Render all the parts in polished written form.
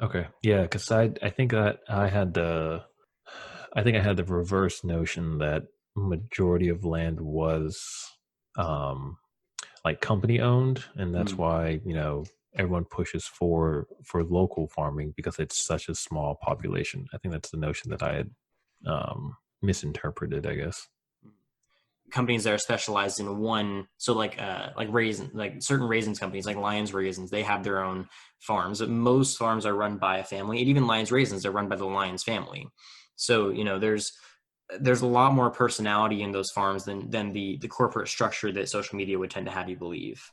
Okay. Yeah, because I think that I think I had the reverse notion that majority of land was um like company owned, and that's Mm. why, everyone pushes for local farming because it's such a small population. I think that's the notion that I had misinterpreted, I guess. Companies that are specialized in one, so like raisin, like certain raisins companies like Lions Raisins, they have their own farms. Most farms are run by a family, and even Lions Raisins are run by the Lions family. So there's a lot more personality in those farms than the corporate structure that social media would tend to have you believe.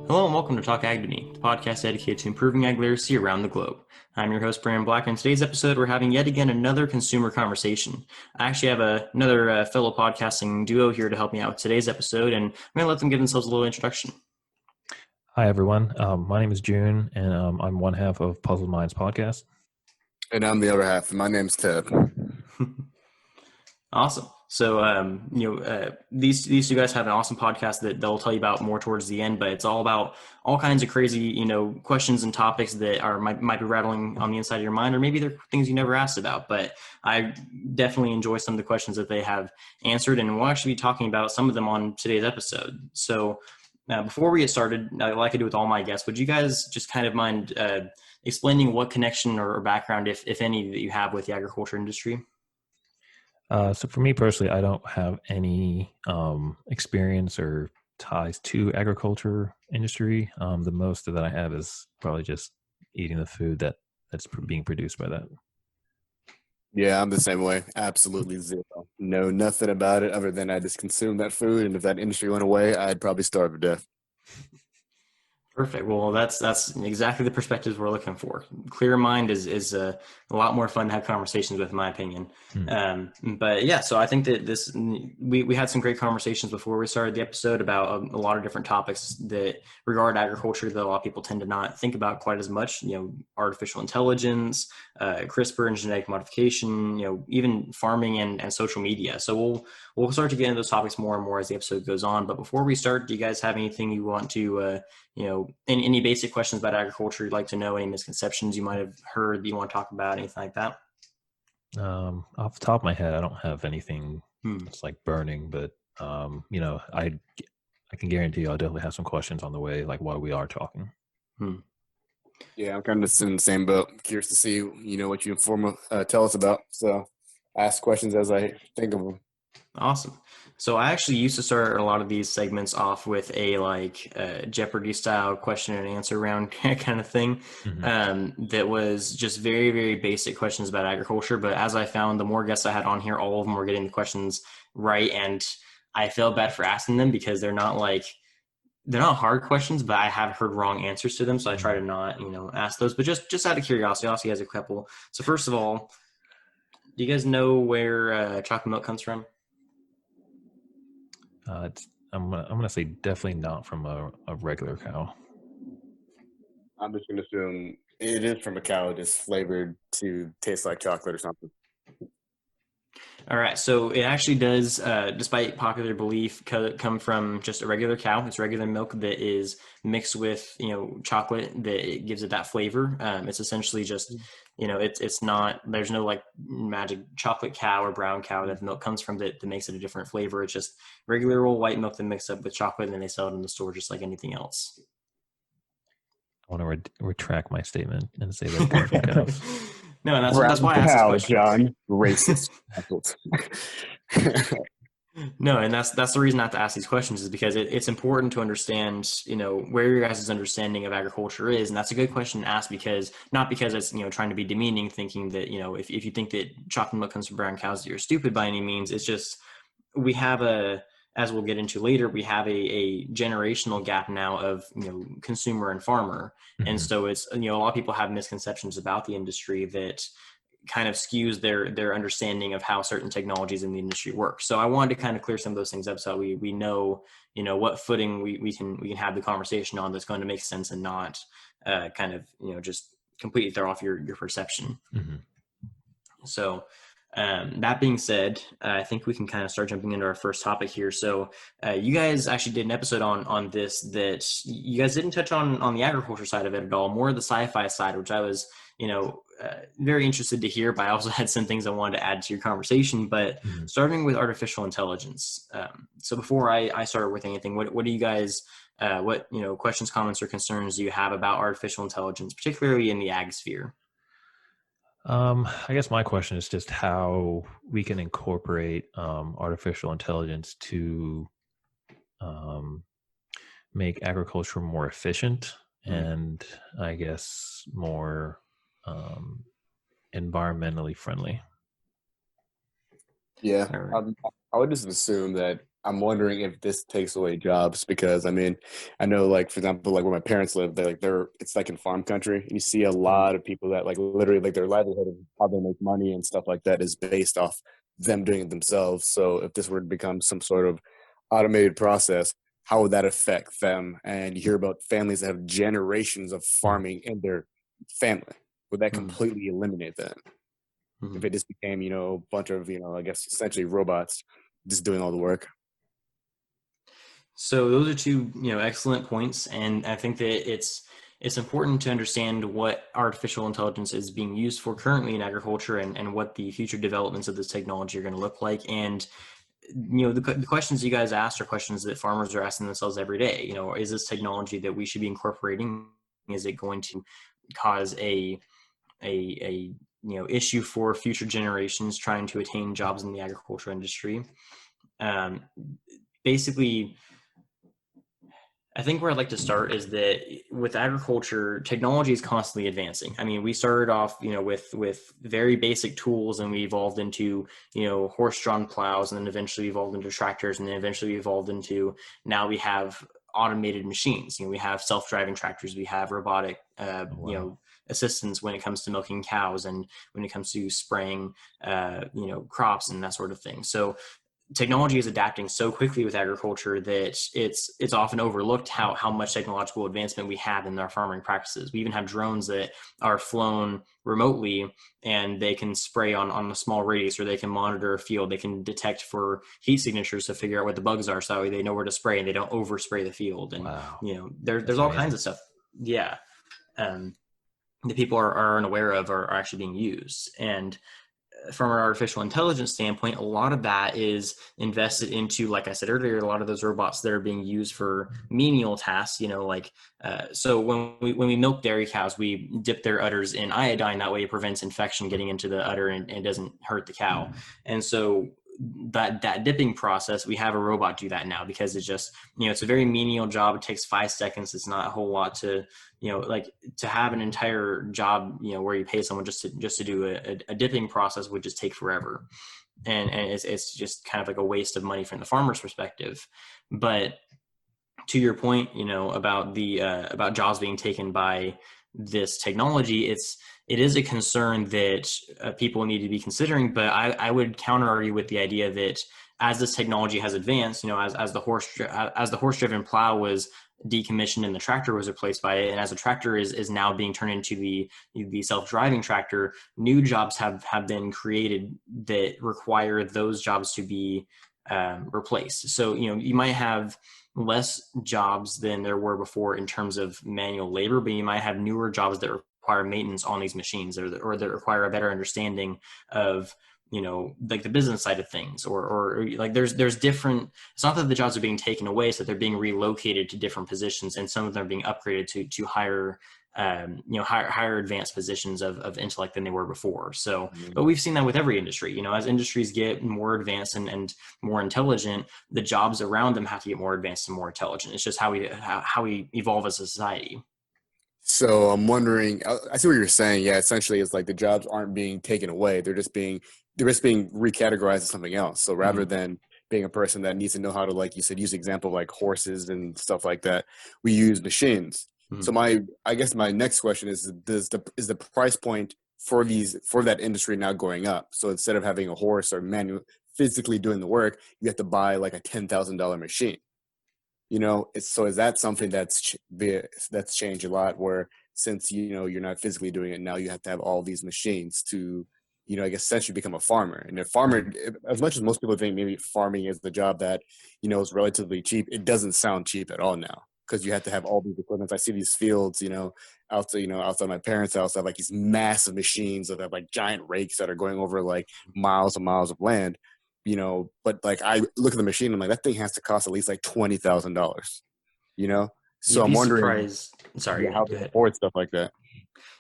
Hello and welcome to Talk Ag to Me, the podcast dedicated to improving ag literacy around the globe. I'm your host, Brandon Black, and in today's episode, we're having yet again another consumer conversation. I actually have another fellow podcasting duo here to help me out with today's episode, and I'm going to let them give themselves a little introduction. Hi everyone. My name is June, and I'm one half of Puzzled Minds podcast. And I'm the other half. My name's Ted. Awesome. So, these two guys have an awesome podcast that they'll tell you about more towards the end, but it's all about all kinds of crazy, questions and topics that might be rattling on the inside of your mind, or maybe they're things you never asked about. But I definitely enjoy some of the questions that they have answered, and we'll actually be talking about some of them on today's episode. So, before we get started, like I do with all my guests, would you guys just kind of mind explaining what connection or background, if any, that you have with the agriculture industry? So for me personally, I don't have any experience or ties to agriculture industry. The most that I have is probably just eating the food that's being produced by that. Yeah, I'm the same way. Absolutely zero. Know nothing about it other than I just consume that food. And if that industry went away, I'd probably starve to death. Perfect. Well, that's exactly the perspectives we're looking for. Clear mind is a lot more fun to have conversations with, in my opinion. But yeah, so I think that we had some great conversations before we started the episode about a lot of different topics that regard agriculture that a lot of people tend to not think about quite as much. Artificial intelligence, CRISPR and genetic modification. Even farming and social media. So we'll start to get into those topics more and more as the episode goes on. But before we start, do you guys have anything you want to any basic questions about agriculture you'd like to know, any misconceptions you might have heard that you want to talk about, anything like that? Off the top of my head, I don't have anything that's like burning, but I can guarantee you I'll definitely have some questions on the way, like while we are talking. Yeah, I'm kind of in the same boat. Curious to see, what you tell us about. So ask questions as I think of them. Awesome. So I actually used to start a lot of these segments off with a Jeopardy style question and answer round kind of thing. That was just very, very basic questions about agriculture. But as I found, the more guests I had on here, all of them were getting the questions right. And I felt bad for asking them because they're not hard questions, but I have heard wrong answers to them. So I try to not, ask those, but just out of curiosity, also has a couple. So first of all, do you guys know where chocolate milk comes from? I'm gonna say definitely not from a regular cow. I'm just going to assume it is from a cow, just flavored to taste like chocolate or something. All right, so it actually does, despite popular belief, come from just a regular cow. It's regular milk that is mixed with, chocolate that it gives it that flavor. It's essentially just, it's not. There's no like magic chocolate cow or brown cow that the milk comes from that makes it a different flavor. It's just regular old white milk that mixed up with chocolate, and then they sell it in the store just like anything else. I want to retract my statement and say that it comes from cows. No, and that's why I asked this question. John, racist. No, and that's the reason I have to ask these questions is because it's important to understand, where your guys' understanding of agriculture is. And that's a good question to ask because not because it's, trying to be demeaning, thinking that, if you think that chocolate milk comes from brown cows, that you're stupid by any means. It's just, we have as we'll get into later, we have a generational gap now of, consumer and farmer. And so it's, a lot of people have misconceptions about the industry that kind of skews their understanding of how certain technologies in the industry work. So I wanted to kind of clear some of those things up so we know, what footing we can have the conversation on that's going to make sense and not kind of, just completely throw off your perception. Mm-hmm. So that being said, I think we can kind of start jumping into our first topic here. So you guys actually did an episode on this that you guys didn't touch on the agriculture side of it at all, more the sci-fi side, which I was, very interested to hear, but I also had some things I wanted to add to your conversation, but starting with artificial intelligence. So before I start with anything, what do you guys, what questions, comments, or concerns do you have about artificial intelligence, particularly in the ag sphere? I guess my question is just how we can incorporate artificial intelligence to make agriculture more efficient and I guess more environmentally friendly. Yeah, I would just assume that. I'm wondering if this takes away jobs because I mean, I know like for example, like where my parents live, it's like in farm country, and you see a lot of people that like literally like their livelihood and how they make money and stuff like that is based off them doing it themselves. So if this were to become some sort of automated process, how would that affect them? And you hear about families that have generations of farming in their family. Would that completely eliminate that? If it just became, a bunch of, I guess essentially robots just doing all the work? So those are two, excellent points, and I think that it's important to understand what artificial intelligence is being used for currently in agriculture and what the future developments of this technology are going to look like. And the questions you guys asked are questions that farmers are asking themselves every day. Is this technology that we should be incorporating? Is it going to cause a issue for future generations trying to attain jobs in the agriculture industry? Basically, I think where I'd like to start is that with agriculture, technology is constantly advancing. I mean, we started off, with very basic tools, and we evolved into, horse-drawn plows, and then eventually evolved into tractors, and then eventually evolved into now we have automated machines. We have self-driving tractors, we have robotic, assistance when it comes to milking cows and when it comes to spraying, crops and that sort of thing. So technology is adapting so quickly with agriculture that it's often overlooked how much technological advancement we have in our farming practices. We even have drones that are flown remotely, and they can spray on a small radius, or they can monitor a field. They can detect for heat signatures to figure out what the bugs are, so they know where to spray and they don't overspray the field. And there's all kinds of stuff. Yeah, that people are unaware of are actually being used. And from an artificial intelligence standpoint, a lot of that is invested into, like I said earlier, a lot of those robots that are being used for menial tasks, so when we milk dairy cows, we dip their udders in iodine. That way it prevents infection getting into the udder and doesn't hurt the cow. And so that dipping process, we have a robot do that now, because it's just, it's a very menial job. It takes 5 seconds. It's not a whole lot to, to have an entire job, where you pay someone just to do a dipping process would just take forever. And it's just kind of like a waste of money from the farmer's perspective. But to your point, about about jobs being taken by this technology, it is a concern that people need to be considering. But I would counter argue with the idea that as this technology has advanced, as the horse-driven plow was decommissioned and the tractor was replaced by it, and as a tractor is now being turned into the self-driving tractor, new jobs have been created that require those jobs to be replaced. So you might have less jobs than there were before in terms of manual labor, but you might have newer jobs that require maintenance on these machines, or that require a better understanding of like the business side of things, or like there's different. It's not that the jobs are being taken away, so they're being relocated to different positions, and some of them are being upgraded to higher higher advanced positions of intellect than they were before. So, but we've seen that with every industry. As industries get more advanced and more intelligent, the jobs around them have to get more advanced and more intelligent. It's just how we evolve as a society. So I'm wondering, I see what you're saying. Yeah, essentially it's like the jobs aren't being taken away. They're just being recategorized as something else. So rather than being a person that needs to know how to, like you said, use example like horses and stuff like that, we use machines. So I guess my next question is the price point for that industry now going up. So instead of having a horse or manual physically doing the work, you have to buy like a $10,000 machine. Is that something that's changed a lot, where since you're not physically doing it now, you have to have all these machines to I guess essentially become a farmer. And a farmer, as much as most people think maybe farming is the job that is relatively cheap, it doesn't sound cheap at all now, because you have to have all these equipment. I see these fields outside my parents' house, have like these massive machines that have like giant rakes that are going over like miles and miles of land. But like I look at the machine, I'm like, that thing has to cost at least like $20,000. So I'm wondering, surprised. Sorry, how to afford stuff like that.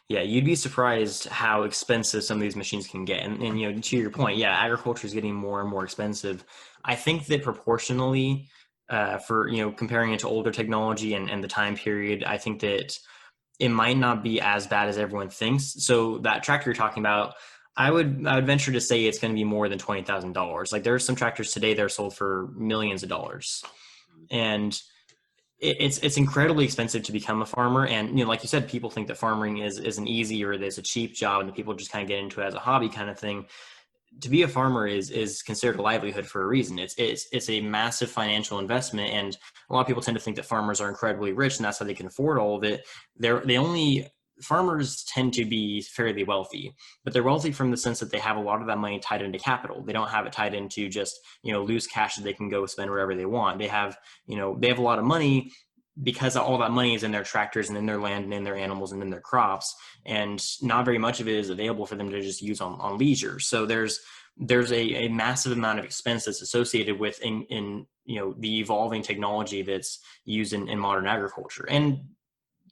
Yeah, you'd be surprised how expensive some of these machines can get. And to your point, yeah, agriculture is getting more and more expensive. I think that proportionally, for comparing it to older technology and the time period, I think that it might not be as bad as everyone thinks. So that tractor you're talking about, I would venture to say it's going to be more than $20,000. Like there are some tractors today that are sold for millions of dollars, and it's incredibly expensive to become a farmer. And like you said, people think that farming is an easy or there's a cheap job, and people just kind of get into it as a hobby kind of thing. To be a farmer is considered a livelihood for a reason. It's a massive financial investment, and a lot of people tend to think that farmers are incredibly rich and that's how they can afford all of it. Farmers tend to be fairly wealthy, but they're wealthy from the sense that they have a lot of that money tied into capital. They don't have it tied into just, loose cash that they can go spend wherever they want. They have a lot of money because all that money is in their tractors and in their land and in their animals and in their crops. And not very much of it is available for them to just use on leisure. So there's a massive amount of expense that's associated with in the evolving technology that's used in modern agriculture. And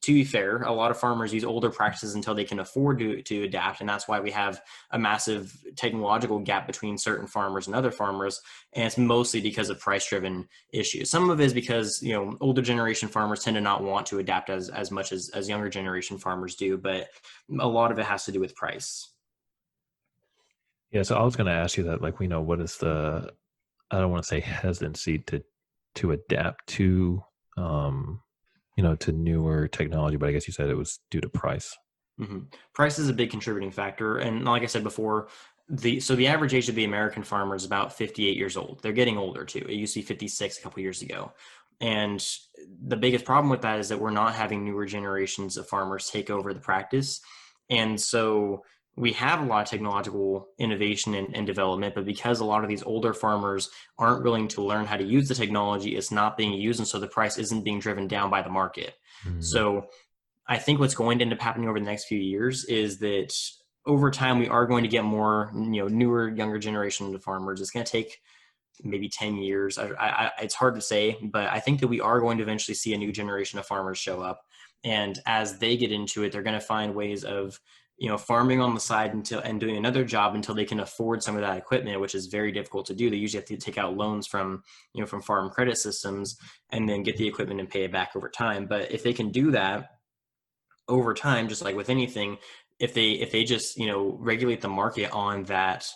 to be fair, a lot of farmers use older practices until they can afford to adapt. And that's why we have a massive technological gap between certain farmers and other farmers. And it's mostly because of price-driven issues. Some of it is because, older generation farmers tend to not want to adapt as much as younger generation farmers do. But a lot of it has to do with price. Yeah, so I was going to ask you that, like, what is I don't want to say hesitancy to adapt to, to newer technology, but I guess you said it was due to price. Mm-hmm. Price is a big contributing factor. And like I said before, the average age of the American farmer is about 58 years old. They're getting older too. It used to be 56 a couple years ago. And the biggest problem with that is that we're not having newer generations of farmers take over the practice. And so we have a lot of technological innovation and development, but because a lot of these older farmers aren't willing to learn how to use the technology, it's not being used. And so the price isn't being driven down by the market. Mm-hmm. So I think what's going to end up happening over the next few years is that over time, we are going to get more, newer, younger generation of farmers. It's going to take maybe 10 years. It's hard to say, but I think that we are going to eventually see a new generation of farmers show up. And as they get into it, they're going to find ways of, farming on the side and doing another job until they can afford some of that equipment, which is very difficult to do. They usually have to take out loans from farm credit systems and then get the equipment and pay it back over time. But if they can do that over time, just like with anything, if they just, regulate the market on that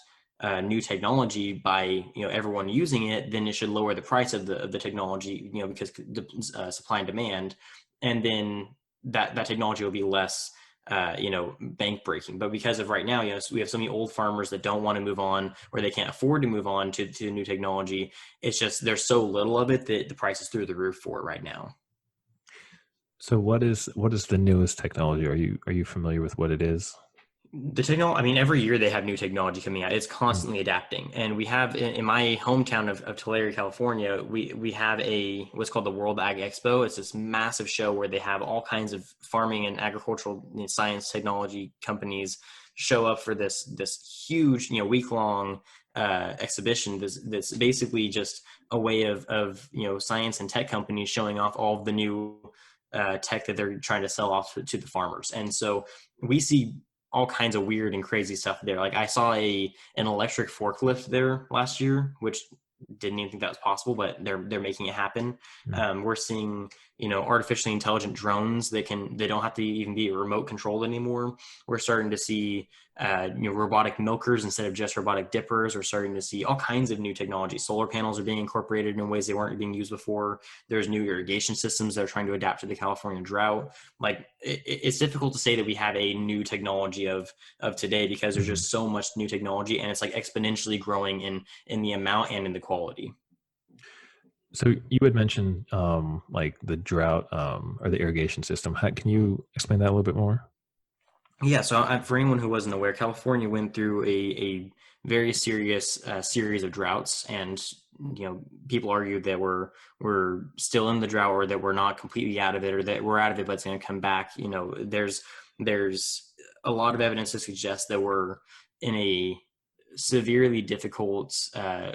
new technology by, everyone using it, then it should lower the price of the technology, because the supply and demand, and then that technology will be less bank breaking. But because of right now, so we have so many old farmers that don't want to move on, or they can't afford to move on to new technology. It's just, there's so little of it that the price is through the roof for it right now. So what is the newest technology? Are you familiar with what it is? The technology, every year they have new technology coming out. It's constantly adapting. And we have in my hometown of Tulare, California, we have what's called the World Ag Expo. It's this massive show where they have all kinds of farming and agricultural science technology companies show up for this huge, week-long exhibition. That's basically just a way of science and tech companies showing off all of the new tech that they're trying to sell off to the farmers. And so we see all kinds of weird and crazy stuff there. Like I saw an electric forklift there last year, which didn't even think that was possible, but they're making it happen. Mm-hmm. We're seeing, artificially intelligent drones. They don't have to even be remote controlled anymore. We're starting to see robotic milkers instead of just robotic dippers. We're starting to see all kinds of new technology. Solar panels are being incorporated in ways they weren't being used before. There's new irrigation systems that are trying to adapt to the California drought. Like it's difficult to say that we have a new technology of today, because there's just so much new technology, and it's like exponentially growing in the amount and in the quality. So you had mentioned like the drought or the irrigation system. Can you explain that a little bit more? Yeah, so for anyone who wasn't aware, California went through a very serious series of droughts, and people argue that we're still in the drought, or that we're not completely out of it, or that we're out of it but it's going to come back. There's a lot of evidence to suggest that we're in a severely difficult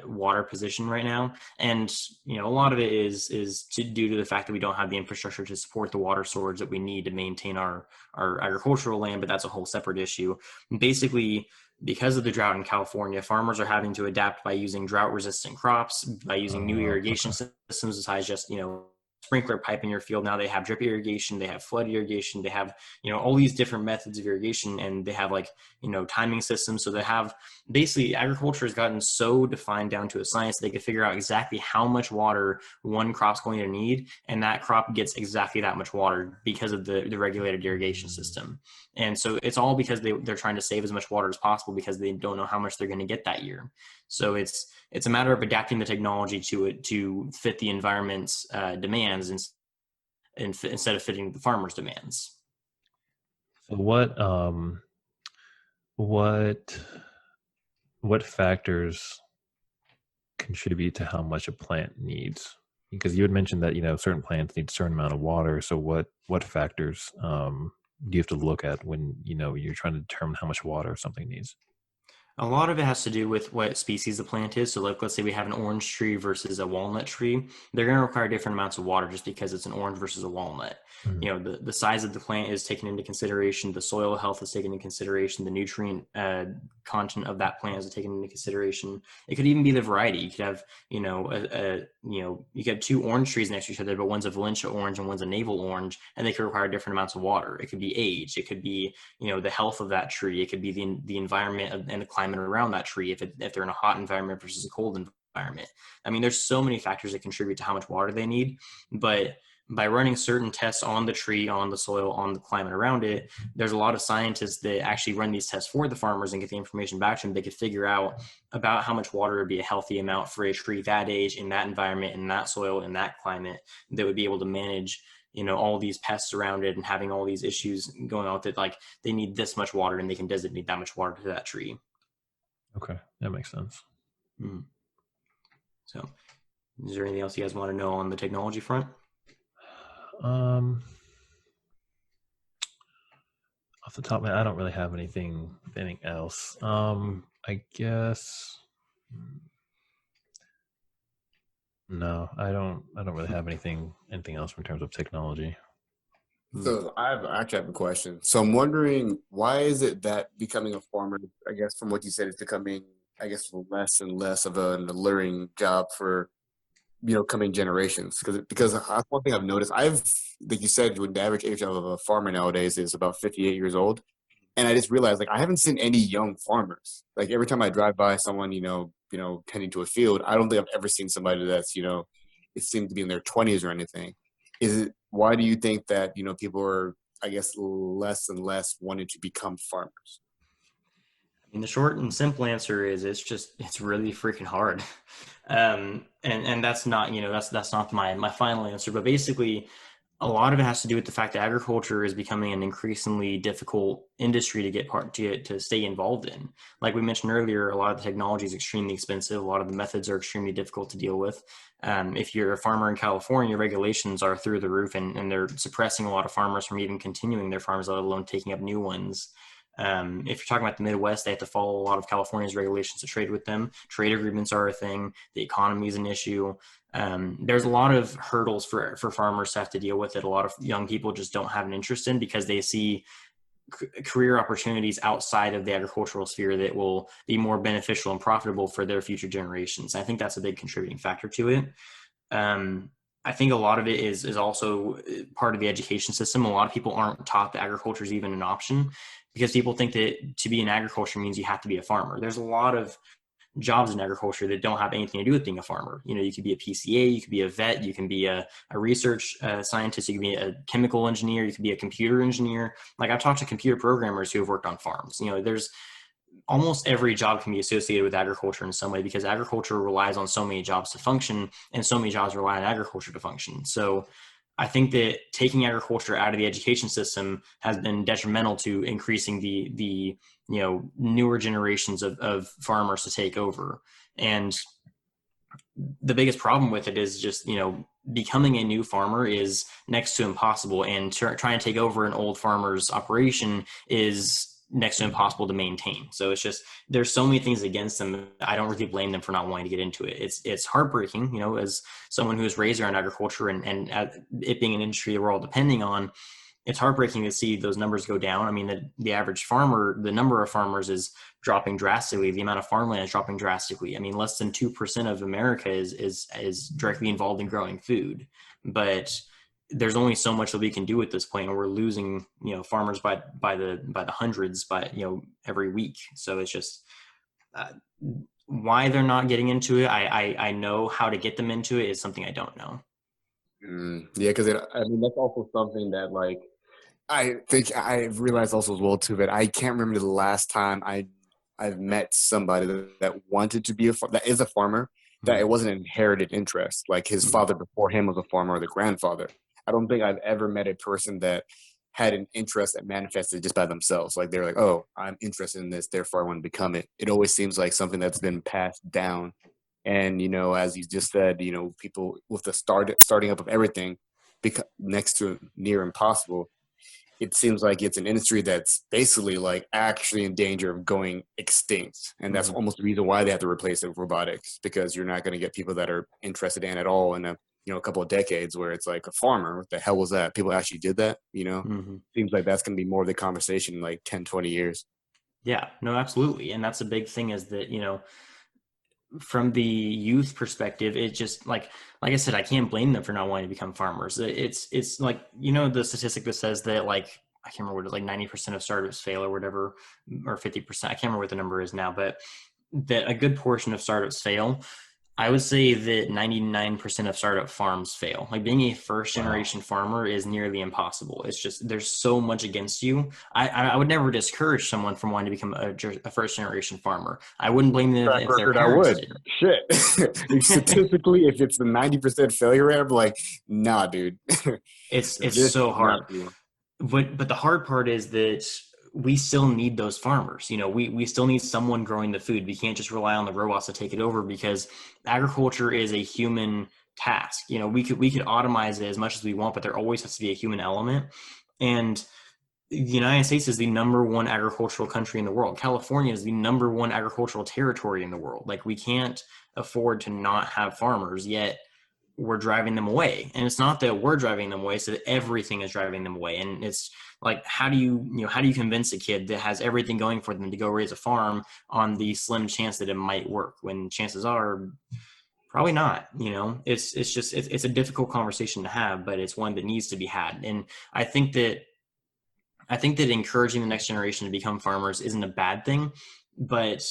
water position right now, and a lot of it is due to the fact that we don't have the infrastructure to support the water storage that we need to maintain our agricultural land. But that's a whole separate issue. Basically, because of the drought in California, farmers are having to adapt by using drought resistant crops, by using new irrigation systems besides just sprinkler pipe in your field. Now they have drip irrigation, they have flood irrigation, they have all these different methods of irrigation, and they have timing systems. So they have, basically, agriculture has gotten so defined down to a science that they can figure out exactly how much water one crop's going to need, and that crop gets exactly that much water because of the regulated irrigation system. And so it's all because they're trying to save as much water as possible, because they don't know how much they're going to get that year. So it's a matter of adapting the technology to it to fit the environment's demands, instead of fitting the farmer's demands. So what factors contribute to how much a plant needs? Because you had mentioned that certain plants need a certain amount of water. So what factors do you have to look at when you're trying to determine how much water something needs? A lot of it has to do with what species the plant is. So let's say we have an orange tree versus a walnut tree. They're going to require different amounts of water just because it's an orange versus a walnut. The size of the plant is taken into consideration. The soil health is taken into consideration. The nutrient content of that plant is taken into consideration. It could even be the variety. You could have, you could have two orange trees next to each other, but one's a Valencia orange and one's a navel orange, and they could require different amounts of water. It could be age. It could be, the health of that tree. It could be the environment and the climate around that tree. If they're in a hot environment versus a cold environment. I mean, there's so many factors that contribute to how much water they need, but by running certain tests on the tree, on the soil, on the climate around it, there's a lot of scientists that actually run these tests for the farmers and get the information back to them. They could figure out about how much water would be a healthy amount for a tree that age, in that environment, in that soil, in that climate, that would be able to manage all these pests around it and having all these issues going on with it. Like, they need this much water, and they can designate that much water to that tree. Okay, that makes sense. So, is there anything else you guys want to know on the technology front? Off the top of my head, I don't really have anything else. I guess no, I don't really have anything else in terms of technology. So I actually have a question. So I'm wondering, why is it that becoming a farmer, I guess from what you said, is becoming, I guess, less and less of an alluring job for coming generations? Because that's one thing I've noticed. Like you said, when the average age of a farmer nowadays is about 58 years old, and I just realized, like, I haven't seen any young farmers. Like, every time I drive by someone, tending to a field, I don't think I've ever seen somebody that's, it seemed to be in their 20s or anything. Why do you think that, people are, I guess, less and less wanting to become farmers? I mean, the short and simple answer is it's really freaking hard. And that's not, that's not my final answer, but basically a lot of it has to do with the fact that agriculture is becoming an increasingly difficult industry to stay involved in. Like we mentioned earlier, a lot of the technology is extremely expensive. A lot of the methods are extremely difficult to deal with. If you're a farmer in California, regulations are through the roof, and they're suppressing a lot of farmers from even continuing their farms, let alone taking up new ones. If you're talking about the Midwest, they have to follow a lot of California's regulations to trade with them. Trade agreements are a thing. The economy is an issue. There's a lot of hurdles for farmers to have to deal with that a lot of young people just don't have an interest in, because they see career opportunities outside of the agricultural sphere that will be more beneficial and profitable for their future generations. I think that's a big contributing factor to it. I think a lot of it is also part of the education system. A lot of people aren't taught that agriculture is even an option. because people think that to be in agriculture means you have to be a farmer. There's a lot of jobs in agriculture that don't have anything to do with being a farmer. You could be a PCA, you could be a vet, you can be a research scientist, you can be a chemical engineer, you could be a computer engineer. Like, I've talked to computer programmers who have worked on farms. There's almost every job can be associated with agriculture in some way, because agriculture relies on so many jobs to function, and so many jobs rely on agriculture to function. So I think that taking agriculture out of the education system has been detrimental to increasing the newer generations of farmers to take over. And the biggest problem with it is just, becoming a new farmer is next to impossible, and trying to take over an old farmer's operation is next to impossible to maintain. So it's just, there's so many things against them. I don't really blame them for not wanting to get into it. It's heartbreaking, as someone who was raised around agriculture and it being an industry we're all depending on. It's heartbreaking to see those numbers go down. I mean, the average farmer, the number of farmers is dropping drastically. The amount of farmland is dropping drastically. I mean, less than 2% of America is directly involved in growing food, but there's only so much that we can do at this point, and we're losing, farmers by the hundreds, every week. So it's just why they're not getting into it. I know how to get them into it is something I don't know. Yeah, because that's also something that, like, I think I realized also as well too, that I can't remember the last time I've met somebody that wanted to be that is a farmer, that it wasn't an inherited interest. Like, his father before him was a farmer, or the grandfather. I don't think I've ever met a person that had an interest that manifested just by themselves. Like, they're like, oh, I'm interested in this, therefore I want to become it. It always seems like something that's been passed down. And, as you just said, people with the starting up of everything next to near impossible, it seems like it's an industry that's basically, like, actually in danger of going extinct. And that's almost the reason why they have to replace it with robotics, because you're not going to get people that are interested in it at all in a couple of decades, where it's like, a farmer, what the hell was that? People actually did that, Seems like that's going to be more of the conversation in like 10, 20 years. Yeah, no, absolutely. And that's a big thing, is that, from the youth perspective, it just like I said, I can't blame them for not wanting to become farmers. It's like, the statistic that says that, like, I can't remember what it is, like 90% of startups fail or whatever, or 50%. I can't remember what the number is now, but that a good portion of startups fail. I would say that 99% of startup farms fail. Like, being a first generation farmer is nearly impossible. It's just, there's so much against you. I would never discourage someone from wanting to become a first generation farmer. I wouldn't blame them if their parents did. Shit. Statistically, if it's the 90% failure rate, I'm like, nah, dude. It's so hard. But the hard part is that we still need those farmers. We still need someone growing the food. We can't just rely on the robots to take it over, because agriculture is a human task. We could automize it as much as we want, but there always has to be a human element. And the United States is the number one agricultural country in the world. California is the number one agricultural territory in the world. Like, we can't afford to not have farmers, yet we're driving them away. And it's not that we're driving them away, so that everything is driving them away. And it's like, how do you convince a kid that has everything going for them to go raise a farm on the slim chance that it might work, when chances are probably not? It's a difficult conversation to have, but it's one that needs to be had. And I think that encouraging the next generation to become farmers isn't a bad thing, but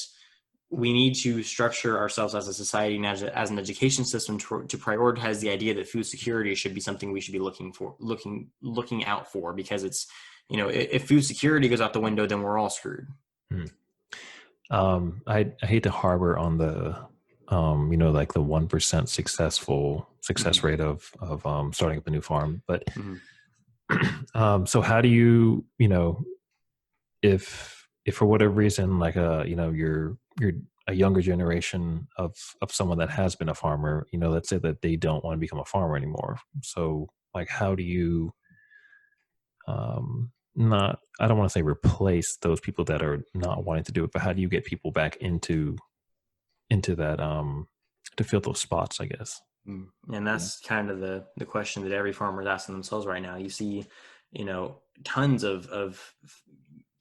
we need to structure ourselves as a society and as an education system to prioritize the idea that food security should be something we should be looking out for, because it's, if food security goes out the window, then we're all screwed. I hate to harbor on the, like the 1% success rate of starting up a new farm, but so how do you, if for whatever reason, like, you're a younger generation of someone that has been a farmer, let's say that they don't want to become a farmer anymore. So, like, how do you, I don't want to say replace those people that are not wanting to do it, but how do you get people back into that, to fill those spots, I guess? And that's kind of the question that every farmer is asking themselves right now. You see, tons of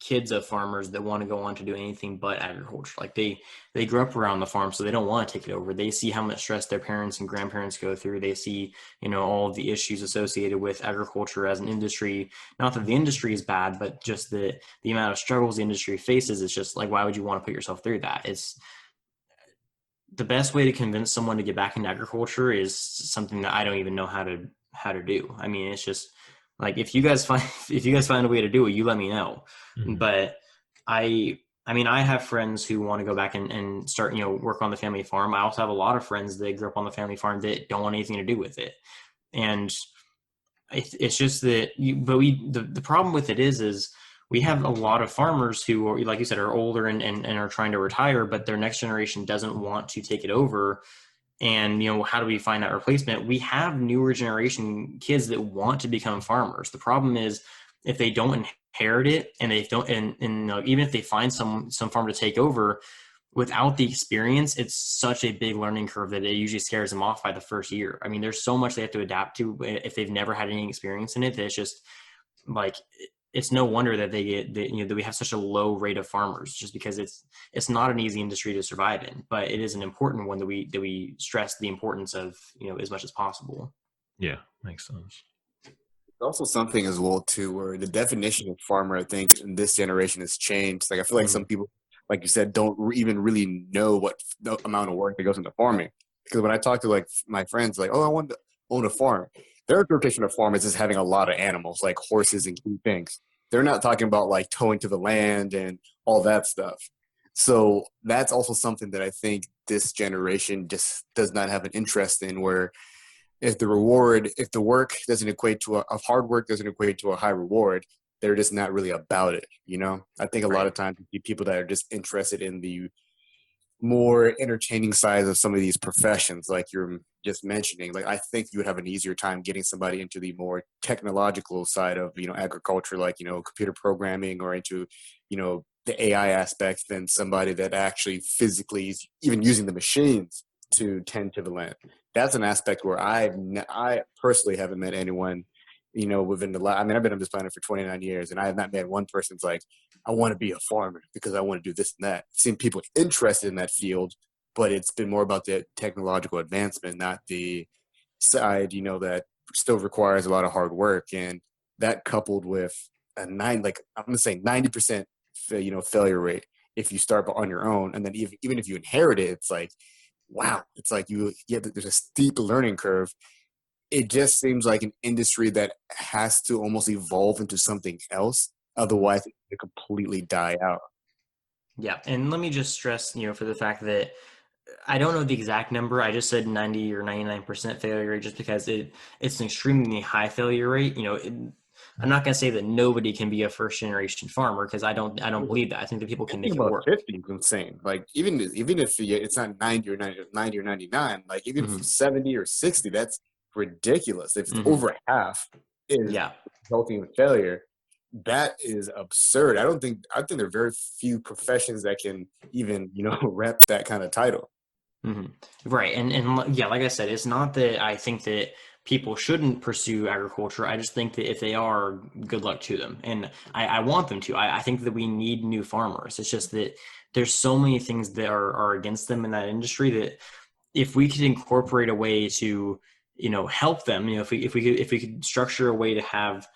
kids of farmers that want to go on to do anything but agriculture. Like they grew up around the farm, so they don't want to take it over. They see how much stress their parents and grandparents go through. They see, all of the issues associated with agriculture as an industry. Not that the industry is bad, but just the amount of struggles the industry faces. It's just like, why would you want to put yourself through that? It's the best way to convince someone to get back into agriculture is something that I don't even know how to do. I mean, it's just like, if you guys find a way to do it, you let me know. Mhm. But I mean, I have friends who want to go back and start, work on the family farm. I also have a lot of friends that grew up on the family farm that don't want anything to do with it. And it's just that the problem with it is we have a lot of farmers who are, like you said, are older and are trying to retire, but their next generation doesn't want to take it over. And, how do we find that replacement? We have newer generation kids that want to become farmers. The problem is, if they don't inherit it, and they don't, and even if they find some farm to take over, without the experience, it's such a big learning curve that it usually scares them off by the first year. I mean, there's so much they have to adapt to if they've never had any experience in it. That it's just like, it's no wonder that that we have such a low rate of farmers, just because it's not an easy industry to survive in, but it is an important one that we stress the importance of, as much as possible. Yeah, makes sense. It's also something as well too, where the definition of farmer, I think, in this generation has changed. Like, I feel like some people, like you said, don't even really know what the amount of work that goes into farming. Because when I talk to like my friends, like, oh, I want to own a farm, their interpretation of farm is just having a lot of animals, like horses and key things. They're not talking about like towing to the land and all that stuff. So that's also something that I think this generation just does not have an interest in, where if the work doesn't equate to of hard work doesn't equate to a high reward, they're just not really about it. I think a lot of times you see people that are just interested in the more entertaining sides of some of these professions, like you're just mentioning. Like, I think you would have an easier time getting somebody into the more technological side of, agriculture, like, computer programming, or into, the AI aspects, than somebody that actually physically is even using the machines to tend to the land. That's an aspect where I personally haven't met anyone, within I've been on this planet for 29 years, and I have not met one person's like, I want to be a farmer because I want to do this and that. I've seen people interested in that field, but it's been more about the technological advancement, not the side, that still requires a lot of hard work. And that, coupled with I'm going to say 90%, failure rate if you start on your own. And then even if you inherit it, it's like, wow, it's like there's a steep learning curve. It just seems like an industry that has to almost evolve into something else. Otherwise, it completely die out. Yeah. And let me just stress, for the fact that I don't know the exact number. I just said 90 or 99% failure rate, just because it's an extremely high failure rate. I'm not going to say that nobody can be a first generation farmer, because I don't believe that. I think that people can make it work. 50 is insane. Like, even if it's not 90 or 99, like, even if it's 70 or 60, that's ridiculous. If it's over half is resulting in failure, that is absurd. I think there are very few professions that can even, rep that kind of title. Right. And yeah, like I said, it's not that I think that people shouldn't pursue agriculture. I just think that if they are, good luck to them. And I want them to. I think that we need new farmers. It's just that there's so many things that are against them in that industry, that if we could incorporate a way to, help them, if we could structure a way to have,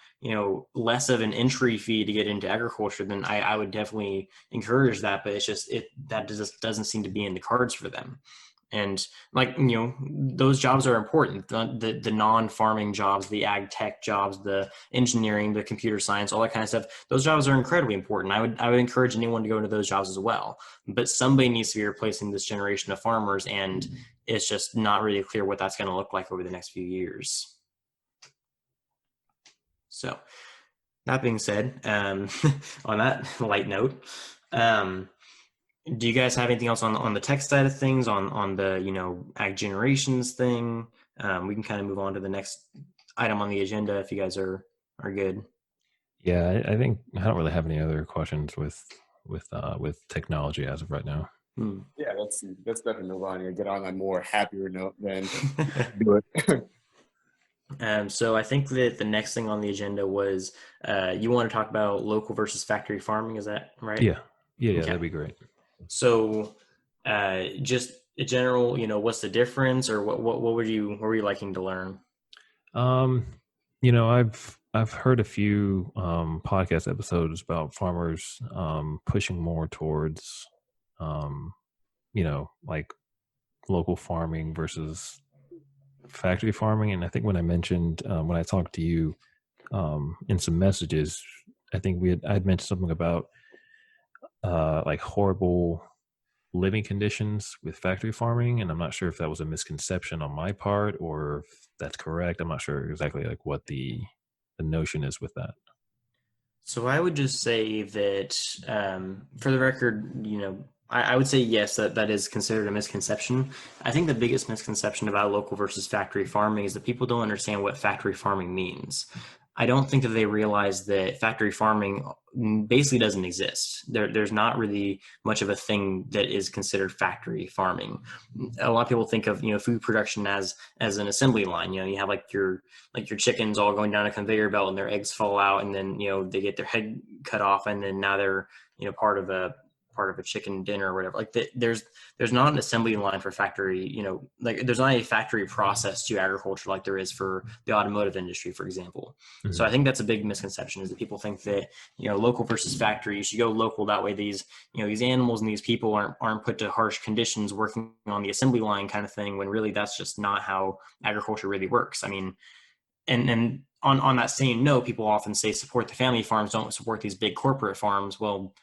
less of an entry fee to get into agriculture, then I would definitely encourage that. But it's just, that just doesn't seem to be in the cards for them. And like, those jobs are important. The non-farming jobs, the ag tech jobs, the engineering, the computer science, all that kind of stuff. Those jobs are incredibly important. I would encourage anyone to go into those jobs as well. But somebody needs to be replacing this generation of farmers, and it's just not really clear what that's going to look like over the next few years. So that being said, on that light note, do you guys have anything else on the tech side of things, on the, ag generations thing? We can kind of move on to the next item on the agenda if you guys are good. Yeah, I think I don't really have any other questions with technology as of right now. Yeah, let's definitely move on and get on a more happier note than do it. So I think that the next thing on the agenda was you want to talk about local versus factory farming. Is that right? Yeah, yeah, Okay. that'd be great. So just in general, what's the difference, or what were you liking to learn? Um, I've heard a few podcast episodes about farmers pushing more towards um, like local farming versus factory farming. And I think when I mentioned when I talked to you in some messages, I think I'd mentioned something about like horrible living conditions with factory farming, and I'm not sure if that was a misconception on my part or if that's correct. I'm not sure exactly like what the notion is with that. So I would just say that, for the record, I would say yes, that is considered a misconception. I think the biggest misconception about local versus factory farming is that people don't understand what factory farming means. I don't think that they realize that factory farming basically doesn't exist. There's not really much of a thing that is considered factory farming. A lot of people think of food production as an assembly line. You have like your chickens all going down a conveyor belt and their eggs fall out, and then they get their head cut off, and then now they're part of a chicken dinner or whatever. Like there's not an assembly line for factory. Like there's not a factory process to agriculture like there is for the automotive industry, for example. So I Mhm. think that's a big misconception, is that people think that local versus factory. You should go local. That way these animals and these people aren't put to harsh conditions working on the assembly line kind of thing. When really that's just not how agriculture really works. I mean, and on that same note, people often say support the family farms, don't support these big corporate farms. Well,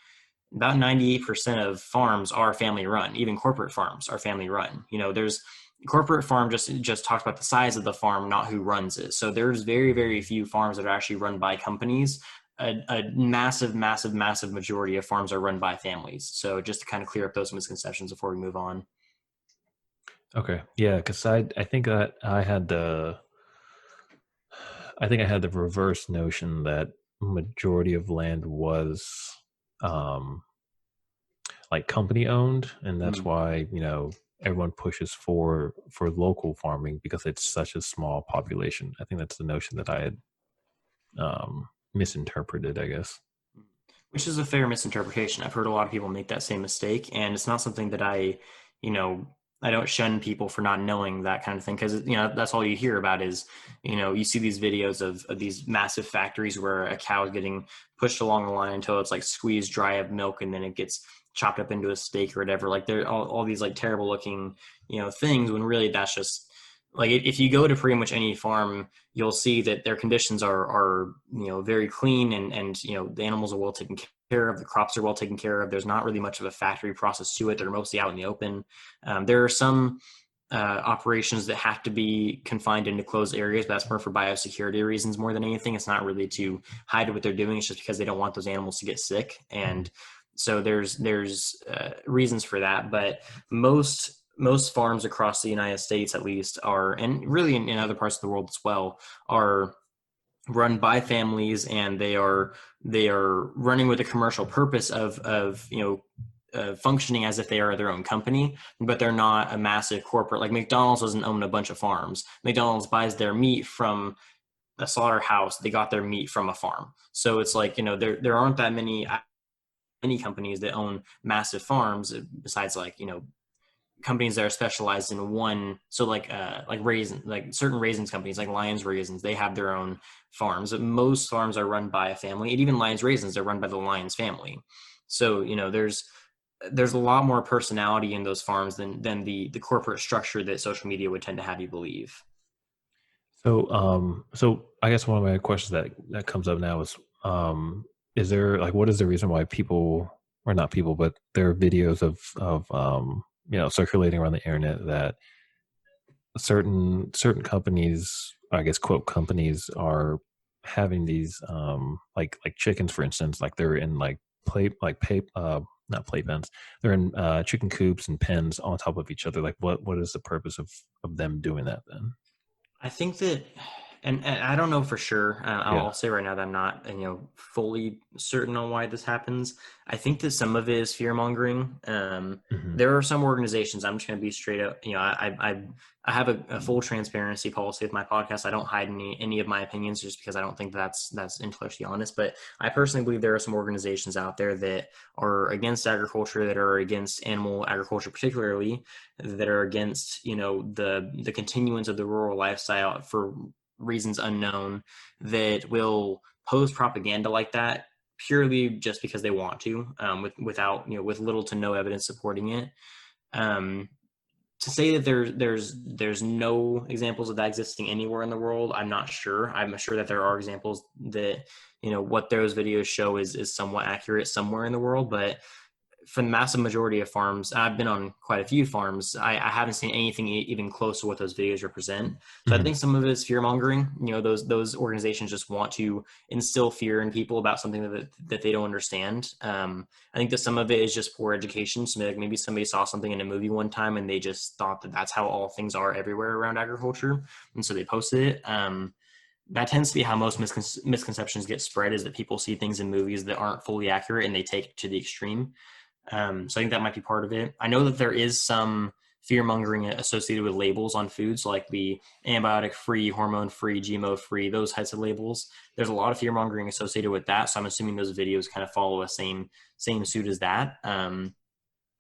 about 98% of farms are family run. Even corporate farms are family run. There's corporate farm just talks about the size of the farm, not who runs it. So there's very, very few farms that are actually run by companies. A massive, massive, massive majority of farms are run by families. So just to kind of clear up those misconceptions before we move on. Okay, yeah, because I think that I think I had the reverse notion that majority of land was um like company owned, and that's Mm. why everyone pushes for local farming because it's such a small population. I think that's the notion that I had misinterpreted, I guess. Which is a fair misinterpretation. I've heard a lot of people make that same mistake, and it's not something that you know, I don't shun people for not knowing that kind of thing, because that's all you hear about is, you see these videos of these massive factories where a cow is getting pushed along the line until it's like squeezed dry of milk, and then it gets chopped up into a steak or whatever. Like they're all these like terrible looking things, when really that's just like, if you go to pretty much any farm, you'll see that their conditions are very clean, and the animals are well taken care of, the crops are well taken care of. There's not really much of a factory process to it. They're mostly out in the open. There are some operations that have to be confined into closed areas, but that's more for biosecurity reasons more than anything. It's not really to hide what they're doing. It's just because they don't want those animals to get sick. And so there's reasons for that. But most farms across the United States, at least, are, and really in other parts of the world as well, are run by families, and they are running with a commercial purpose of functioning as if they are their own company, but they're not a massive corporate. Like McDonald's doesn't own a bunch of farms. McDonald's buys their meat from a slaughterhouse. They got their meat from a farm. So it's like, there aren't that many companies that own massive farms, besides like companies that are specialized in one. So like raisin, like certain raisins companies like Lions Raisins, they have their own farms. Most farms are run by a family, and even Lions Raisins, they're run by the Lions family. So there's a lot more personality in those farms than the corporate structure that social media would tend to have you believe. So I guess one of my questions that comes up now is there like what is the reason why people, or not people, but there are videos of circulating around the internet that certain companies, I guess quote companies, are having these like chickens, for instance, like they're in like play not playpens, they're in chicken coops and pens on top of each other. Like what is the purpose of them doing that then? I think that And I don't know for sure. Yeah. I'll say right now that I'm not, fully certain on why this happens. I think that some of it is fear mongering. Hmm. There are some organizations. I'm just going to be straight up. I have a full transparency policy with my podcast. I don't hide any of my opinions just because I don't think that's intellectually honest. But I personally believe there are some organizations out there that are against agriculture, that are against animal agriculture, particularly that are against the continuance of the rural lifestyle for reasons unknown, that will post propaganda like that purely just because they want to, without with little to no evidence supporting it. Um, to say that there's no examples of that existing anywhere in the world, I'm not sure. I'm sure that there are examples that what those videos show is somewhat accurate somewhere in the world, but for the massive majority of farms, I've been on quite a few farms, I haven't seen anything even close to what those videos represent. So I Hmm. think some of it is fear mongering. Those organizations just want to instill fear in people about something that they don't understand. I think that some of it is just poor education. So maybe somebody saw something in a movie one time and they just thought that that's how all things are everywhere around agriculture, and so they posted it. That tends to be how most misconceptions get spread, is that people see things in movies that aren't fully accurate and they take it to the extreme. So I think that might be part of it. I know that there is some fear mongering associated with labels on foods, like the antibiotic free, hormone free, GMO free, those types of labels. There's a lot of fear mongering associated with that. So I'm assuming those videos kind of follow a same suit as that.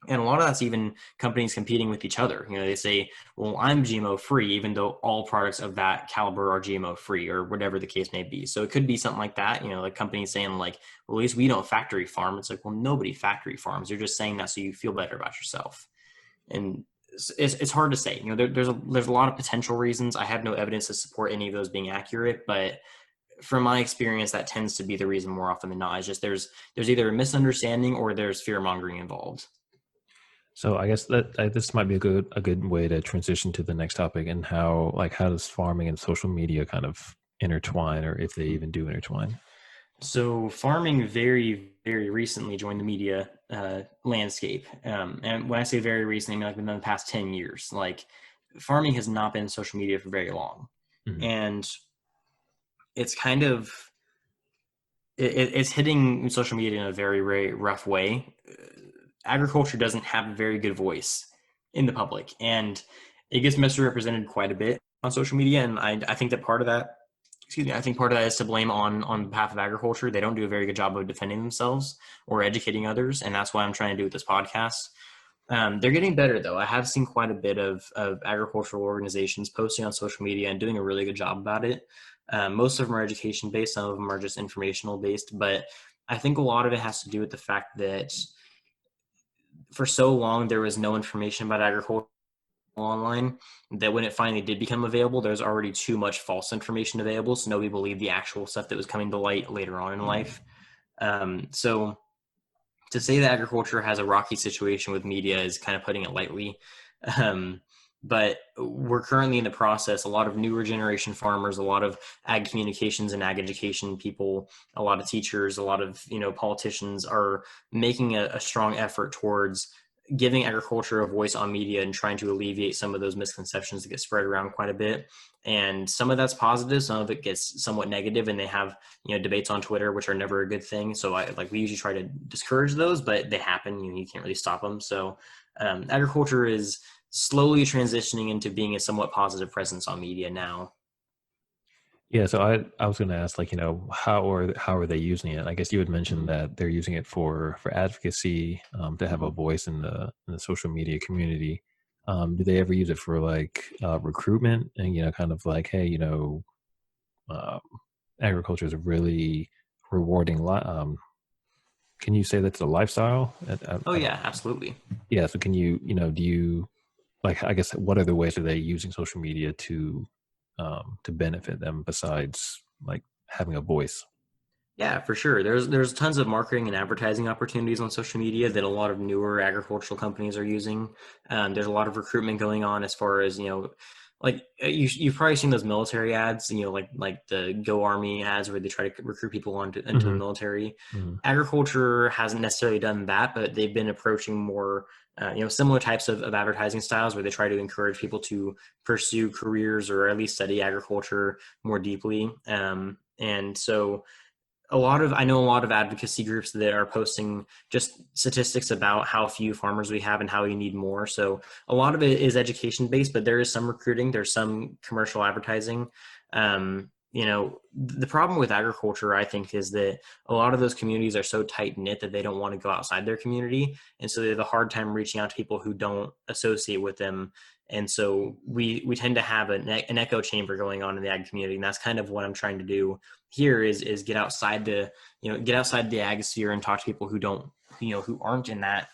And a lot of that's even companies competing with each other. They say, well, I'm GMO free, even though all products of that caliber are GMO free, or whatever the case may be. So it could be something like that, like companies saying like, well, at least we don't factory farm. It's like, well, nobody factory farms. You're just saying that so you feel better about yourself. And it's hard to say. There's a lot of potential reasons. I have no evidence to support any of those being accurate, but from my experience, that tends to be the reason more often than not. It's just there's either a misunderstanding or there's fear mongering involved. So I guess that this might be a good way to transition to the next topic, and how does farming and social media kind of intertwine, or if they even do intertwine? So farming very, very recently joined the media landscape. And when I say very recently, I mean like within the past 10 years. Like, farming has not been social media for very long. Hmm. And it's kind of, it's hitting social media in a very, very rough way. Agriculture doesn't have a very good voice in the public, and it gets misrepresented quite a bit on social media. And I think that part of that, I think part of that is to blame on behalf of agriculture. They don't do a very good job of defending themselves or educating others, and that's what I'm trying to do with this podcast. They're getting better, though. I have seen quite a bit of agricultural organizations posting on social media and doing a really good job about it. Most of them are education based, some of them are just informational based, but I think a lot of it has to do with the fact that for so long there was no information about agriculture online, that when it finally did become available, there's already too much false information available, so nobody believed the actual stuff that was coming to light later on in life. So to say that agriculture has a rocky situation with media is kind of putting it lightly. But we're currently in the process. A lot of newer generation farmers, a lot of ag communications and ag education people, a lot of teachers, a lot of politicians are making a strong effort towards giving agriculture a voice on media and trying to alleviate some of those misconceptions that get spread around quite a bit. And some of that's positive, some of it gets somewhat negative, and they have debates on Twitter, which are never a good thing. So we usually try to discourage those, but they happen. You can't really stop them. So agriculture is slowly transitioning into being a somewhat positive presence on media now. Yeah, so I was going to ask, how are they using it? I guess you had mentioned that they're using it for advocacy, to have a voice in the social media community. Do they ever use it for recruitment, and kind of like, hey, um, agriculture is a really rewarding can you say that's a lifestyle? Oh I don't. yeah, absolutely. Yeah, so can do you, I guess, what are the ways are they using social media to benefit them besides having a voice? Yeah, for sure. There's tons of marketing and advertising opportunities on social media that a lot of newer agricultural companies are using. There's a lot of recruitment going on as far as you've probably seen those military ads, like the Go Army ads where they try to recruit people into the military. Agriculture hasn't necessarily done that, but they've been approaching more, similar types of advertising styles where they try to encourage people to pursue careers or at least study agriculture more deeply. And so I know a lot of advocacy groups that are posting just statistics about how few farmers we have and how we need more. So a lot of it is education based, but there is some recruiting, there's some commercial advertising. The problem with agriculture, I think, is that a lot of those communities are so tight knit that they don't want to go outside their community. And so they have a hard time reaching out to people who don't associate with them. And so we tend to have an echo chamber going on in the ag community. And that's kind of what I'm trying to do here is get outside the ag sphere and talk to people who aren't in that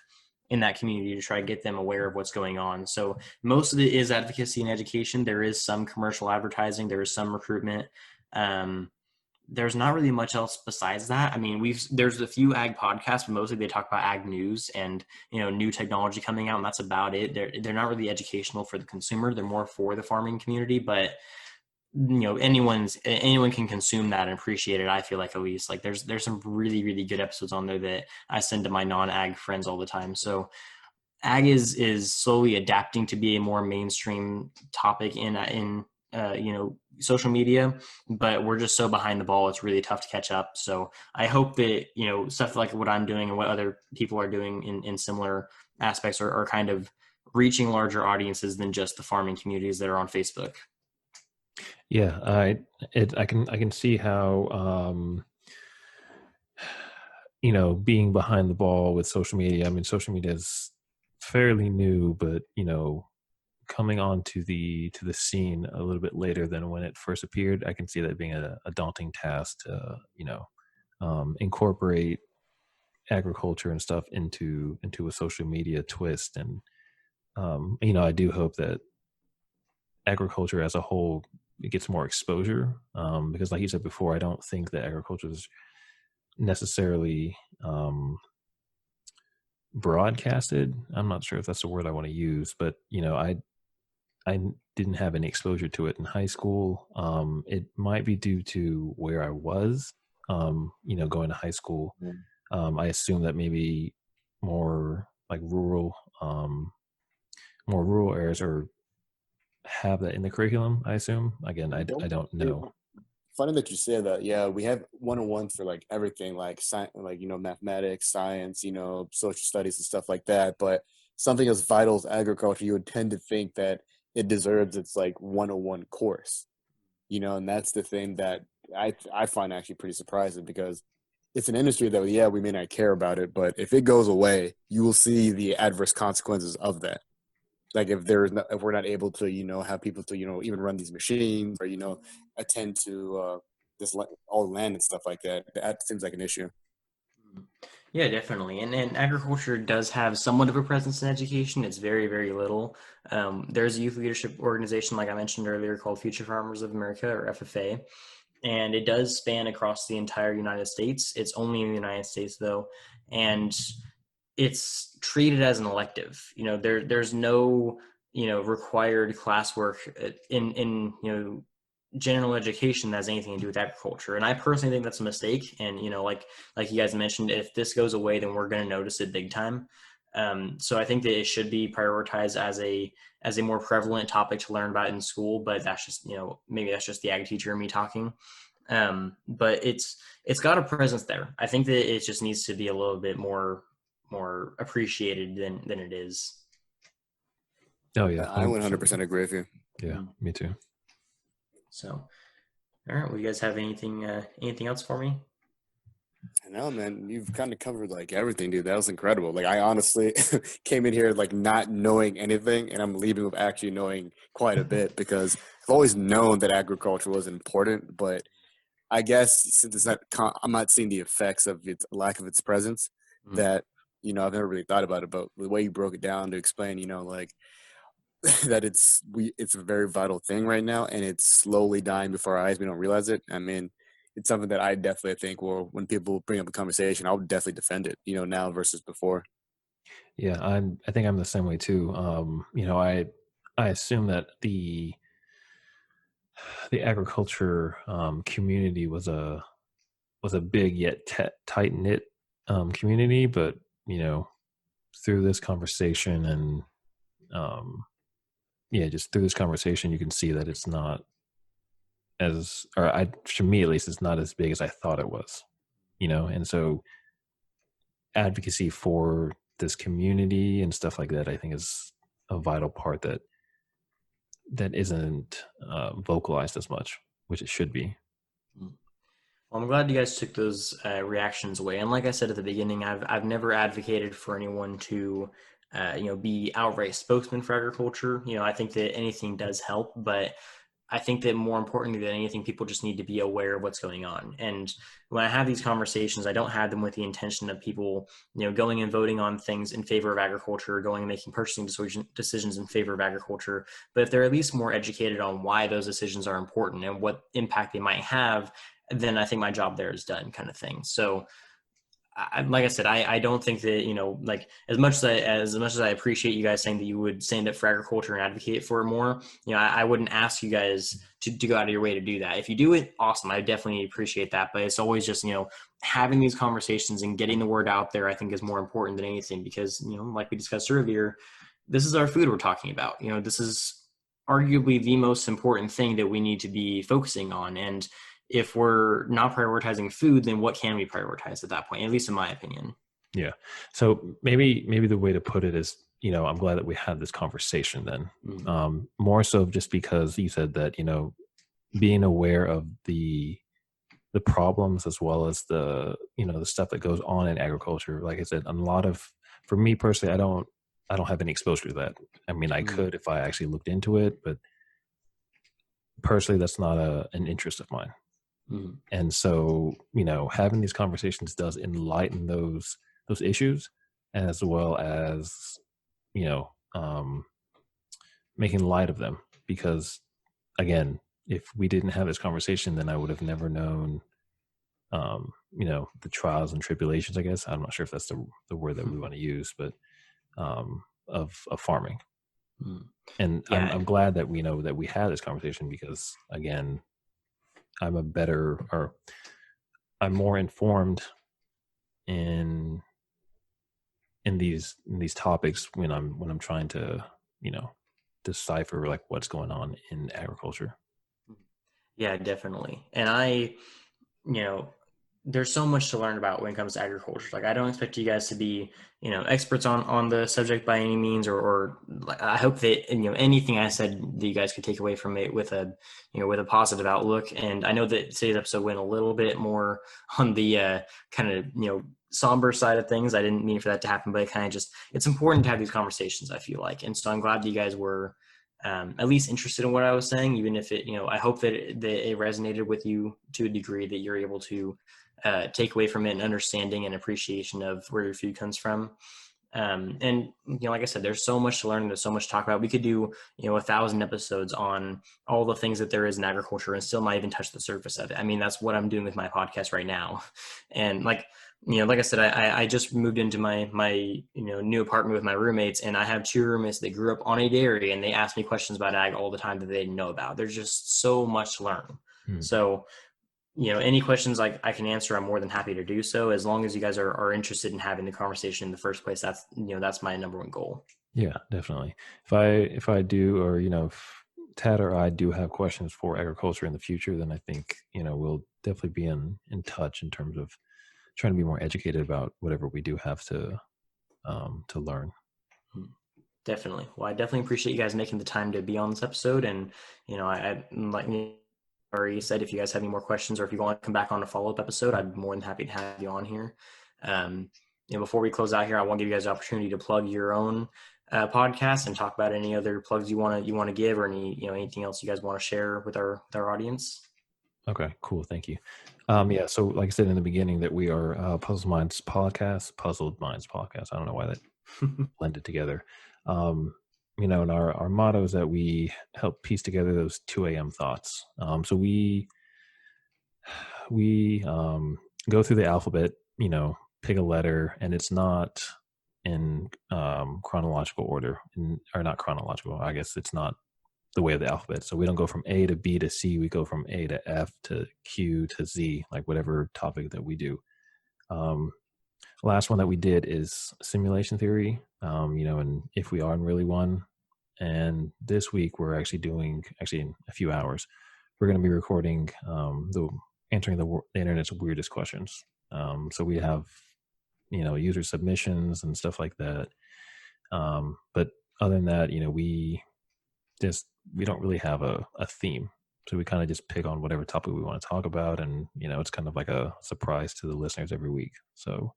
community to try to get them aware of what's going on. So most of it is advocacy and education. There is some commercial advertising. There is some recruitment. There's not really much else besides that. I mean, there's a few ag podcasts, but mostly they talk about ag news and, new technology coming out, and that's about it. They're not really educational for the consumer. They're more for the farming community, but anyone can consume that and appreciate it. I feel like, at least, like there's some really, really good episodes on there that I send to my non-ag friends all the time. So ag is slowly adapting to be a more mainstream topic in social media, but we're just so behind the ball. It's really tough to catch up. So I hope that, stuff like what I'm doing and what other people are doing in similar aspects are kind of reaching larger audiences than just the farming communities that are on Facebook. Yeah, I can see how being behind the ball with social media. I mean, social media is fairly new, but coming onto the scene a little bit later than when it first appeared, I can see that being a daunting task to incorporate agriculture and stuff into a social media twist. And I do hope that agriculture as a whole, it gets more exposure, because like you said before, I don't think that agriculture is necessarily broadcasted. I'm not sure if that's the word I want to use, but I didn't have any exposure to it in high school. It might be due to where I was, going to high school. I assume that maybe more like rural areas or have that in the curriculum, I assume. Again, I don't know. Funny that you say that. Yeah, we have 101 for like everything, like science, like mathematics, science, social studies and stuff like that. But something as vital as agriculture, you would tend to think that it deserves its like 101 course, and that's the thing that I find actually pretty surprising, because it's an industry that, yeah, we may not care about it, but if it goes away, you will see the adverse consequences of that. Like if we're not able to, have people to, even run these machines or, attend to all the land and stuff like that, that seems like an issue. Yeah, definitely. And agriculture does have somewhat of a presence in education. It's very, very little. There's a youth leadership organization, like I mentioned earlier, called Future Farmers of America, or FFA. And it does span across the entire United States. It's only in the United States, though. And it's treated as an elective. There's no, required classwork in general education that has anything to do with agriculture. And I personally think that's a mistake. And, like you guys mentioned, if this goes away, then we're going to notice it big time. So I think that it should be prioritized as a more prevalent topic to learn about in school, but that's just, maybe that's just the ag teacher and me talking. But it's got a presence there. I think that it just needs to be a little bit more appreciated than it is. Oh yeah. I 100% agree with you. Yeah, me too. So, all right. Well, you guys have anything else for me? No, man, you've kind of covered like everything, dude. That was incredible. Like I honestly came in here like not knowing anything, and I'm leaving with actually knowing quite a bit, because I've always known that agriculture was important, but I guess since I'm not seeing the effects of its lack of its presence, that I've never really thought about it. But the way you broke it down to explain, like that it's a very vital thing right now, and it's slowly dying before our eyes. We don't realize it. I mean, it's something that I definitely think, well, when people bring up a conversation, I would definitely defend it, now versus before. Yeah, I think I'm the same way too. I assume that the the agriculture community was a big yet tight knit community, but through this conversation and just through this conversation, you can see that it's not to me at least, it's not as big as I thought it was. And so advocacy for this community and stuff like that, I think, is a vital part that isn't vocalized as much, which it should be. Well, I'm glad you guys took those reactions away. And like I said at the beginning, I've never advocated for anyone to, be outright spokesman for agriculture. I think that anything does help, but I think that more importantly than anything, people just need to be aware of what's going on. And when I have these conversations, I don't have them with the intention of people, going and voting on things in favor of agriculture, going and making purchasing decisions in favor of agriculture. But if they're at least more educated on why those decisions are important and what impact they might have, then I think my job there is done, kind of thing. So like I said, I don't think that, like as much as I appreciate you guys saying that you would stand up for agriculture and advocate for it more, I wouldn't ask you guys to go out of your way to do that. If you do it, awesome. I definitely appreciate that. But it's always just, having these conversations and getting the word out there, I think, is more important than anything because, like we discussed earlier, this is our food we're talking about. This is arguably the most important thing that we need to be focusing on. And if we're not prioritizing food, then what can we prioritize at that point? At least in my opinion. Yeah. So maybe the way to put it is, I'm glad that we had this conversation then. Mm-hmm. More so just because you said that, being aware of the problems as well as the stuff that goes on in agriculture. Like I said, for me personally, I don't have any exposure to that. I mean, I could if I actually looked into it, but personally, that's not an interest of mine. Mm-hmm. And so, having these conversations does enlighten those issues, as well as, making light of them. Because, again, if we didn't have this conversation, then I would have never known, the trials and tribulations, I guess. I'm not sure if that's the word that we want to use, but of farming. Mm-hmm. And yeah. I'm glad that that we had this conversation because, again, I'm more informed in these topics when I'm trying to, decipher like what's going on in agriculture. Yeah, definitely. And there's so much to learn about when it comes to agriculture. Like, I don't expect you guys to be, experts on the subject by any means, or I hope that, anything I said that you guys could take away from it with a positive outlook. And I know that today's episode went a little bit more on the kind of, somber side of things. I didn't mean for that to happen, but it's important to have these conversations, I feel like. And so I'm glad that you guys were at least interested in what I was saying, even if it, I hope that it resonated with you to a degree that you're able to take away from it an understanding and appreciation of where your food comes from. And, like I said, there's so much to learn. There's so much to talk about. We could do, 1,000 episodes on all the things that there is in agriculture and still not even touch the surface of it. I mean, that's what I'm doing with my podcast right now. And like I said, I just moved into my new apartment with my roommates, and I have 2 roommates that grew up on a dairy, and they ask me questions about ag all the time that they didn't know about. There's just so much to learn. So, any questions I can answer, I'm more than happy to do so, as long as you guys are interested in having the conversation in the first place. That's, that's my number one goal. Yeah, definitely. If I do, or, if Tad or I do have questions for agriculture in the future, then I think, we'll definitely be in touch in terms of trying to be more educated about whatever we do have to learn. Definitely. Well, I definitely appreciate you guys making the time to be on this episode. And, I like already said, if you guys have any more questions or if you want to come back on a follow-up episode, I'd be more than happy to have you on here. Before we close out here, I want to give you guys the opportunity to plug your own podcast and talk about any other plugs you want to give, or anything else you guys want to share with our audience. Okay, cool. Thank you. Yeah. So like I said in the beginning, that we are Puzzled Minds Podcast. I don't know why that blended together. And our motto is that we help piece together those 2 a.m. thoughts. So we go through the alphabet, pick a letter, and it's not in chronological order, or not chronological. I guess it's not the way of the alphabet. So we don't go from A to B to C. We go from A to F to Q to Z, like whatever topic that we do. Last one that we did is simulation theory, and if we are in really one. And this week we're actually in a few hours, we're going to be recording answering the internet's weirdest questions. So we have, user submissions and stuff like that. But other than that, we don't really have a theme. So we kind of just pick on whatever topic we want to talk about. And, it's kind of like a surprise to the listeners every week. So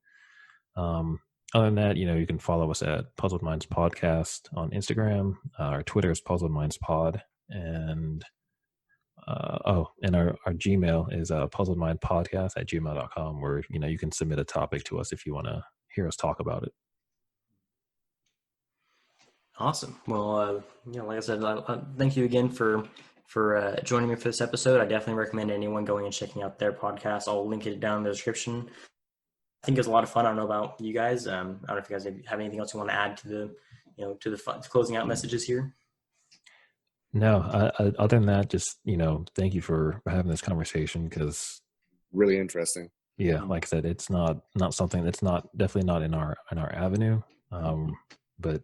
other than that, you can follow us at Puzzled Minds Podcast on Instagram. Our Twitter is Puzzled Minds Pod. And and our Gmail is puzzledmindpodcast@gmail.com, where you can submit a topic to us if you want to hear us talk about it. Awesome. Well, like I said, thank you again for joining me for this episode. I definitely recommend anyone going and checking out their podcast. I'll link it down in the description. I think it was a lot of fun. I don't know about you guys. I don't know if you guys have anything else you want to add to the closing out messages here. No, other than that, just, thank you for having this conversation, because really interesting. Yeah, like I said, it's not something that's definitely not in our avenue. But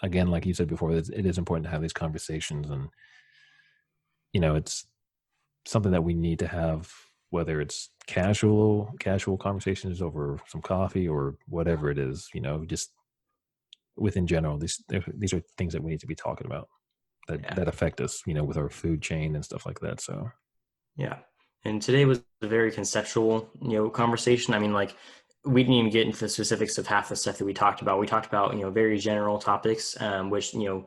again, like you said before, it is important to have these conversations, and it's something that we need to have, whether it's casual conversations over some coffee or whatever it is, just within general, these are things that we need to be talking about that affect us, with our food chain and stuff like that. So, yeah. And today was a very conceptual, conversation. I mean, like, we didn't even get into the specifics of half the stuff that we talked about. We talked about, very general topics, which, like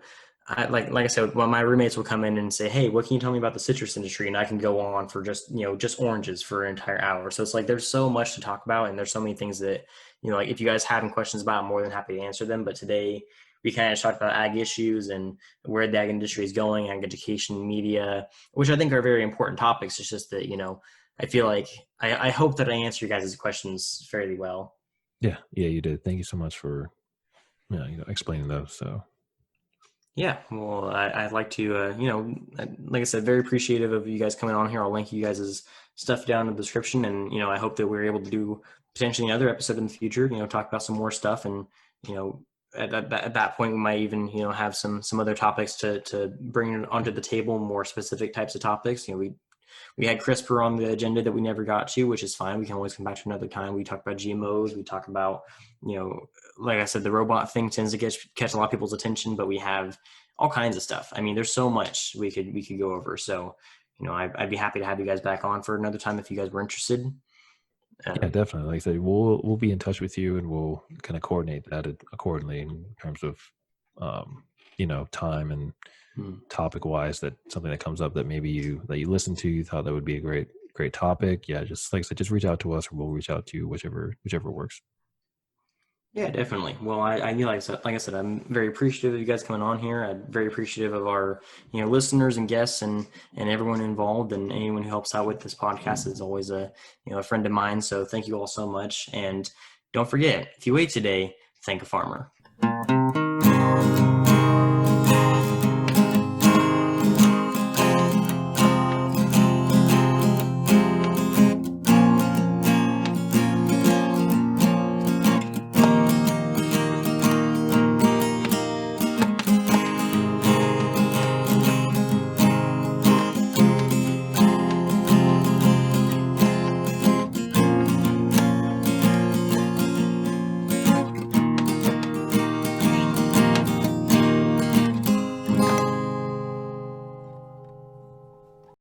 I said, well, my roommates will come in and say, "Hey, what can you tell me about the citrus industry?" And I can go on for just oranges for an entire hour. So it's like, there's so much to talk about, and there's so many things that, like, if you guys have any questions about, I'm more than happy to answer them. But today we kind of talked about ag issues and where the ag industry is going, ag education, media, which I think are very important topics. It's just that, I feel like I hope that I answer you guys' questions fairly well. Yeah, you did. Thank you so much for explaining those. So yeah, well, I'd like to like I said, very appreciative of you guys coming on here. I'll link you guys' stuff down in the description, and I hope that we're able to do potentially another episode in the future, talk about some more stuff, and at that point we might even have some other topics to bring onto the table, more specific types of topics. We had CRISPR on the agenda that we never got to, which is fine. We can always come back to another time. We talk about GMOs. We talk about, like I said, the robot thing tends to catch a lot of people's attention, but we have all kinds of stuff. I mean, there's so much we could go over. So, I'd be happy to have you guys back on for another time if you guys were interested. Yeah, definitely. Like I said, we'll be in touch with you, and we'll kind of coordinate that accordingly in terms of, time and topic wise, that something that comes up that maybe you listen to, you thought that would be a great topic. Yeah, just like I said, just reach out to us, or we'll reach out to you, whichever works. Yeah, definitely. Well, I like I said, I'm very appreciative of you guys coming on here. I'm very appreciative of our, listeners and guests and everyone involved, and anyone who helps out with this podcast is always a friend of mine. So thank you all so much. And don't forget, if you ate today, thank a farmer.